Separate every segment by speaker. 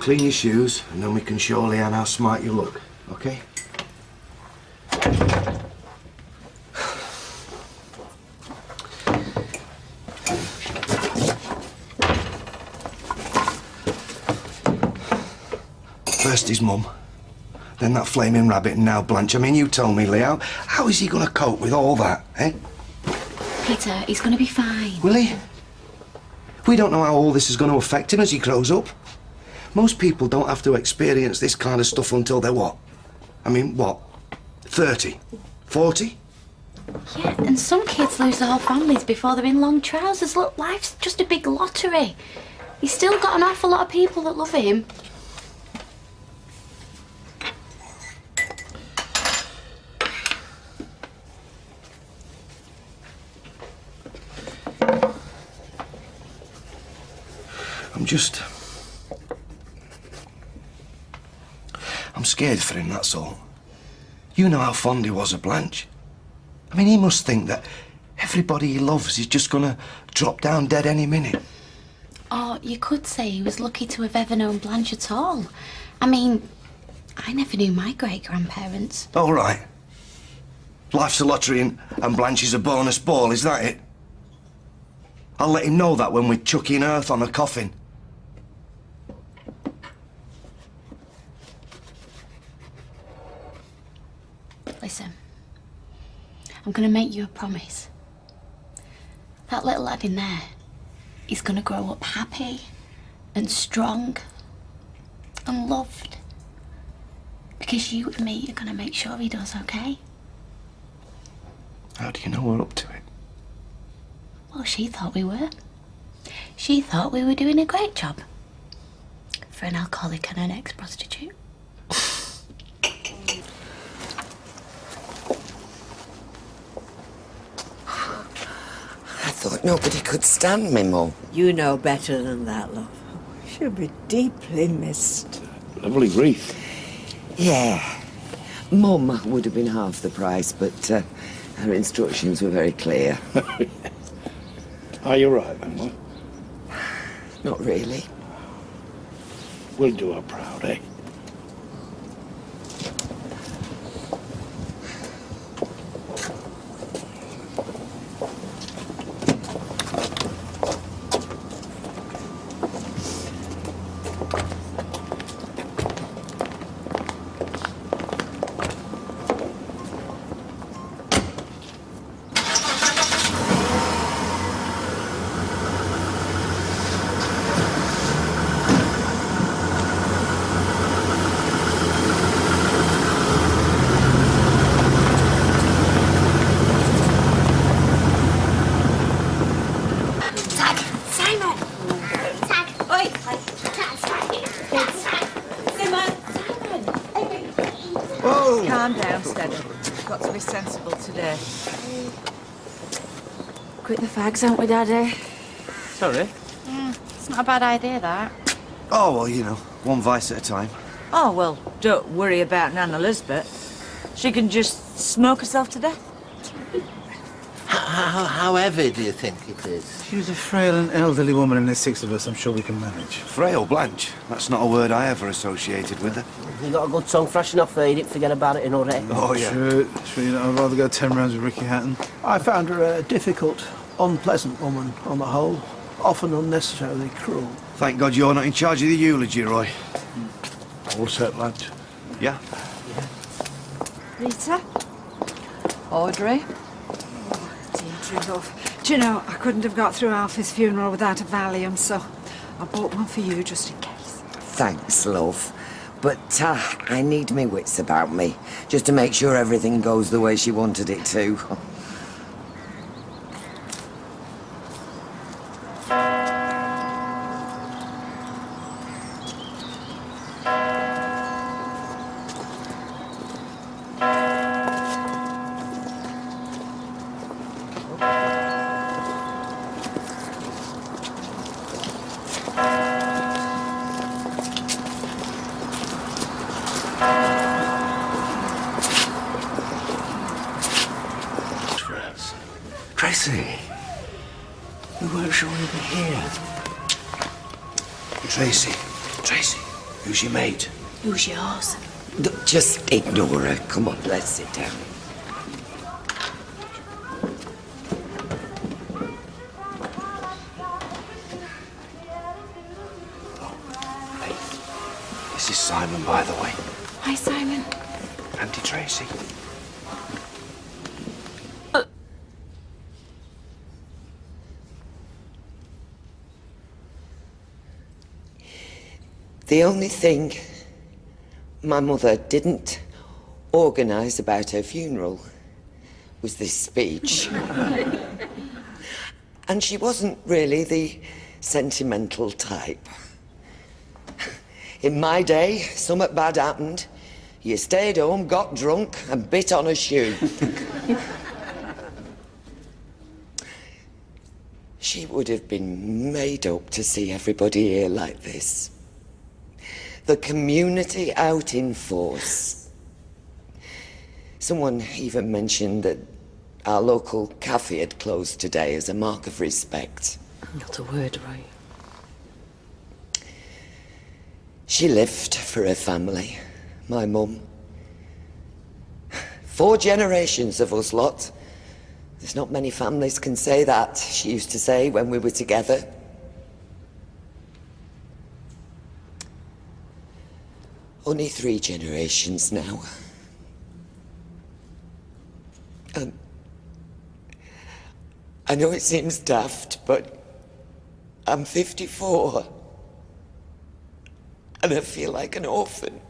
Speaker 1: clean your shoes, and then we can show Leanne how smart you look, okay? First his mum, then that flaming rabbit, and now Blanche. I mean, you tell me, Leo, how is he going to cope with all that, eh?
Speaker 2: Peter, he's going to be fine.
Speaker 1: Will he? We don't know how all this is going to affect him as he grows up. Most people don't have to experience this kind of stuff until they're what? I mean, what? 30? 40?
Speaker 2: Yeah, and some kids lose their whole families before they're in long trousers. Look, life's just a big lottery. He's still got an awful lot of people that love him.
Speaker 1: I'm scared for him, that's all. You know how fond he was of Blanche. I mean, he must think that everybody he loves is just gonna drop down dead any minute.
Speaker 2: Or you could say he was lucky to have ever known Blanche at all. I mean, I never knew my great-grandparents.
Speaker 1: All right. Life's a lottery and Blanche is a bonus ball, is that it? I'll let him know that when we're chucking earth on a coffin.
Speaker 2: Listen, I'm going to make you a promise. That little lad in there, he's going to grow up happy and strong and loved. Because you and me are going to make sure he does, okay?
Speaker 1: How do you know we're up to it?
Speaker 2: Well, she thought we were. She thought we were doing a great job. For an alcoholic and an ex-prostitute.
Speaker 3: I thought nobody could stand me, Mum.
Speaker 4: You know better than that, love. She'll be deeply missed.
Speaker 5: Lovely wreath.
Speaker 3: Yeah. Mum would have been half the price, but her instructions were very clear.
Speaker 5: Are you right, then, Mum?
Speaker 3: Not really.
Speaker 5: We'll do her proud, eh?
Speaker 4: Calm down, Steady. Got to be sensible today.
Speaker 2: Quit the fags, aren't we, Daddy?
Speaker 6: Sorry?
Speaker 2: It's not a bad idea, that.
Speaker 1: Oh, well, you know, one vice at a time.
Speaker 4: Oh, well, don't worry about Nan Elizabeth. She can just smoke herself to death.
Speaker 6: How heavy do you think it is?
Speaker 7: She's a frail and elderly woman, and there's 6 of us. I'm sure we can manage.
Speaker 1: Frail Blanche? That's not a word I ever associated with her.
Speaker 6: You got a good tongue thrashing off there, you didn't forget about it in already.
Speaker 1: Oh, yeah.
Speaker 7: True, you know, I'd rather go 10 rounds with Ricky Hatton.
Speaker 8: I found her a difficult, unpleasant woman on the whole, often unnecessarily cruel.
Speaker 1: Thank God you're not in charge of the eulogy, Roy.
Speaker 5: All set, lads?
Speaker 1: Yeah?
Speaker 4: Rita? Audrey?
Speaker 9: Deirdre, love. Do you know, I couldn't have got through Alfie's funeral without a Valium, so I bought one for you just in case.
Speaker 3: Thanks, love. But I need me wits about me, just to make sure everything goes the way she wanted it to.
Speaker 1: Tracy.
Speaker 8: We weren't sure he'd be here.
Speaker 1: Tracy. Tracy. Who's your mate?
Speaker 2: Who's yours?
Speaker 3: Just ignore her. Come on, let's sit down.
Speaker 1: Hey, this is Simon, by the way.
Speaker 2: Hi, Simon.
Speaker 1: Auntie Tracy.
Speaker 3: The only thing my mother didn't organise about her funeral was this speech. And she wasn't really the sentimental type. In my day, something bad happened. You stayed home, got drunk, and bit on a shoe. She would have been made up to see everybody here like this. The community out in force. Someone even mentioned that our local cafe had closed today as a mark of respect.
Speaker 10: Not a word, right?
Speaker 3: She lived for her family, my mum. 4 generations of us lot. There's not many families can say that, she used to say when we were together. Only 3 generations now. I know it seems daft, but I'm 54. And I feel like an orphan.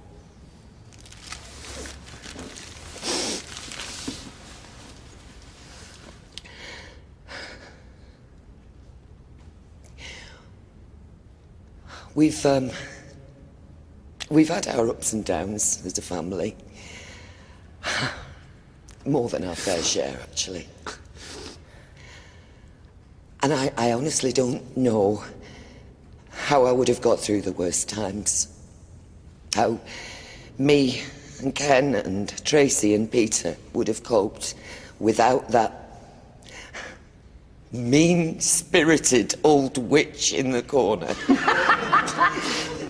Speaker 3: We've had our ups and downs as a family. More than our fair share, actually. And I honestly don't know how I would have got through the worst times. How me and Ken and Tracy and Peter would have coped without that mean-spirited old witch in the corner.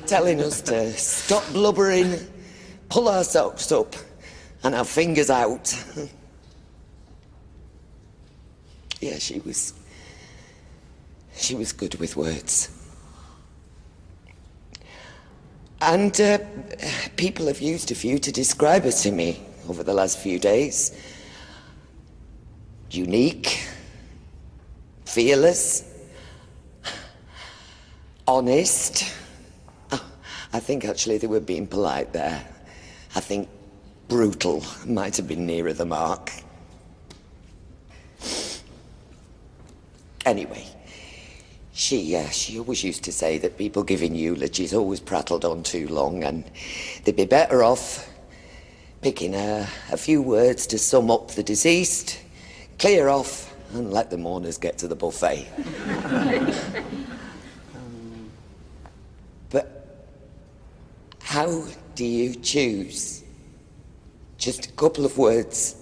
Speaker 3: Telling us to stop blubbering, pull our socks up, and our fingers out. Yeah, she was good with words. And people have used a few to describe her to me over the last few days. Unique, fearless, honest. I think actually they were being polite there. I think brutal might have been nearer the mark. Anyway, she always used to say that people giving eulogies always prattled on too long, and they'd be better off picking a few words to sum up the deceased, clear off, and let the mourners get to the buffet. But how do you choose just a couple of words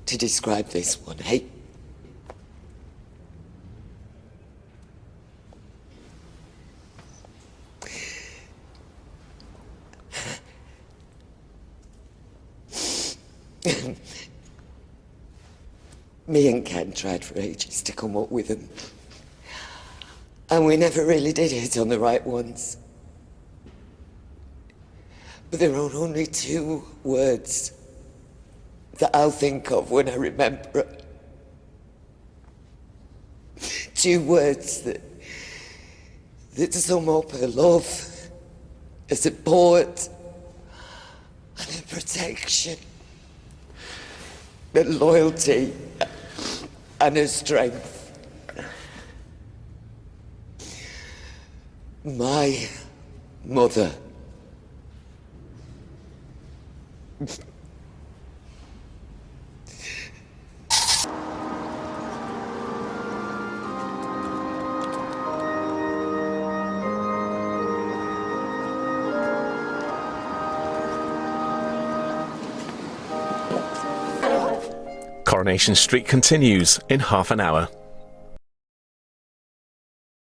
Speaker 3: to describe this one, hey? Me and Ken tried for ages to come up with them. And we never really did hit on the right ones. But there are only 2 words that I'll think of when I remember her. 2 words that sum up her love, her support, and her protection, her loyalty, and her strength. My mother.
Speaker 11: Coronation Street continues in half an hour.